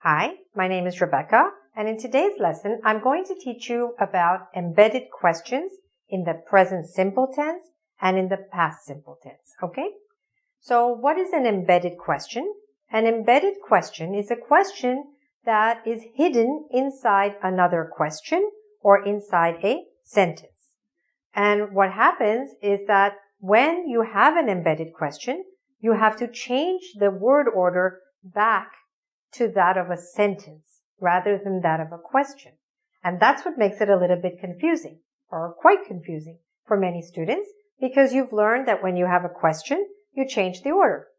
Hi, my name is Rebecca, and in today's lesson, I'm going to teach you about embedded questions in the present simple tense and in the past simple tense, okay? So what is an embedded question? An embedded question is a question that is hidden inside another question or inside a sentence. And what happens is that when you have an embedded question, you have to change the word order back to that of a sentence rather than that of a question. And that's what makes it a little bit confusing, or quite confusing for many students, because you've learned that when you have a question, you change the order.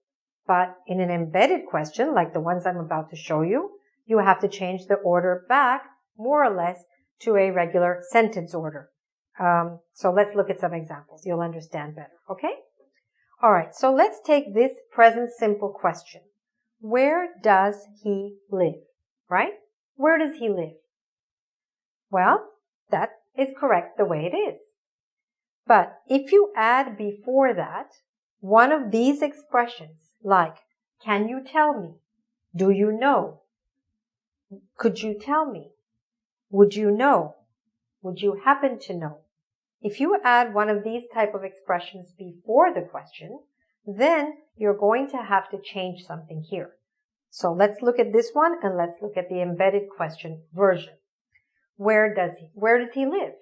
But in an embedded question, like the ones I'm about to show you, you have to change the order back more or less to a regular sentence order. So let's look at some examples. You'll understand better, okay? All right, so let's take this present simple question. Where does he live? Right? Where does he live? Well, that is correct the way it is. But if you add before that one of these expressions, like, can you tell me? Do you know? Could you tell me? Would you know? Would you happen to know? If you add one of these type of expressions before the question, then you're going to have to change something here. So let's look at this one and let's look at the embedded question version. Where does he live?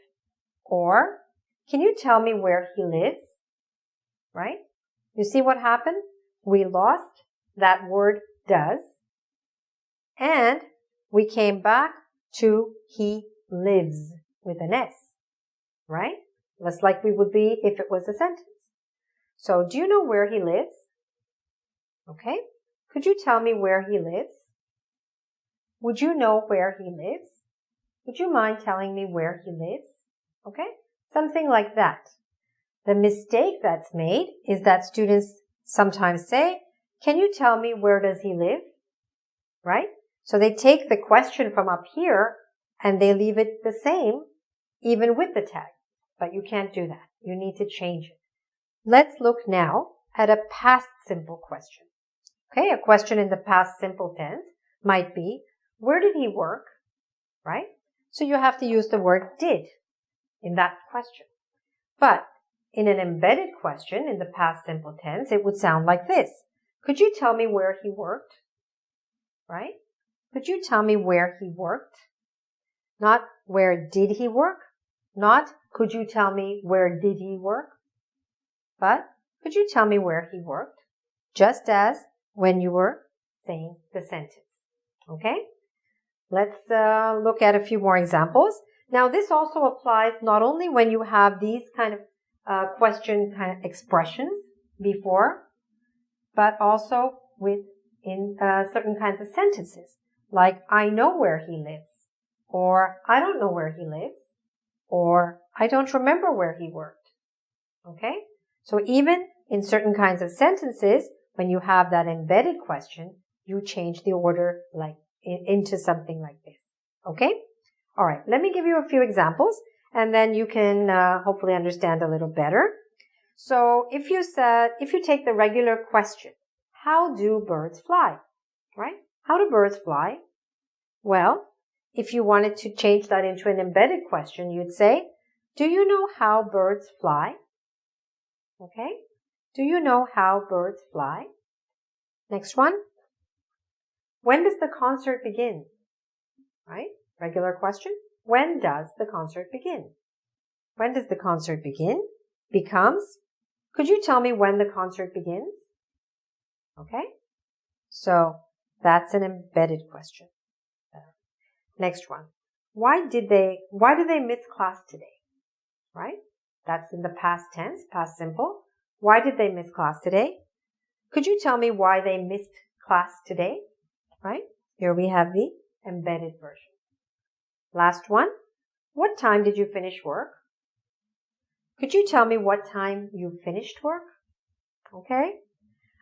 Or, can you tell me where he lives? Right? You see what happened? We lost that word does and we came back to he lives with an S. Right? Just like we would be if it was a sentence. So, do you know where he lives? Okay. Could you tell me where he lives? Would you know where he lives? Would you mind telling me where he lives? Okay. Something like that. The mistake that's made is that students sometimes say, can you tell me where does he live? Right? So they take the question from up here and they leave it the same even with the tag. But you can't do that. You need to change it. Let's look now at a past simple question. Okay, a question in the past simple tense might be, where did he work? Right? So you have to use the word did in that question. But in an embedded question in the past simple tense, it would sound like this. Could you tell me where he worked? Right? Could you tell me where he worked? Not where did he work? Not could you tell me where did he work? But could you tell me where he worked? Just as when you were saying the sentence. Okay? Let's look at a few more examples. Now, this also applies not only when you have these kind of question kind of expressions before, but also in certain kinds of sentences, like I know where he lives, or I don't know where he lives, or I don't remember where he worked. Okay? So even in certain kinds of sentences, when you have that embedded question, you change the order like into something like this. Okay? All right. Let me give you a few examples and then you can hopefully understand a little better. So if you take the regular question, how do birds fly? Right? How do birds fly? Well, if you wanted to change that into an embedded question, you'd say, do you know how birds fly? Okay? Do you know how birds fly? Next one. When does the concert begin? Right? Regular question. When does the concert begin? When does the concert begin? Becomes, could you tell me when the concert begins? Okay? So, that's an embedded question. Next one. Why did they miss class today? Right? That's in the past tense, past simple. Why did they miss class today? Could you tell me why they missed class today? Right? Here we have the embedded version. Last one. What time did you finish work? Could you tell me what time you finished work? Okay?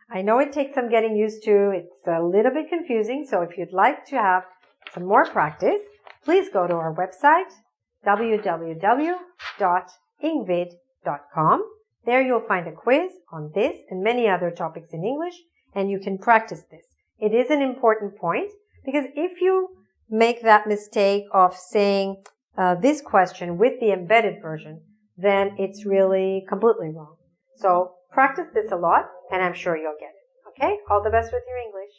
I know it takes some getting used to. It's a little bit confusing. So if you'd like to have some more practice, please go to our website, www.ingvid.com. There you'll find a quiz on this and many other topics in English, and you can practice this. It is an important point Because if you make that mistake of saying this question with the embedded version, then it's really completely wrong. So practice this a lot, and I'm sure you'll get it. Okay? All the best with your English.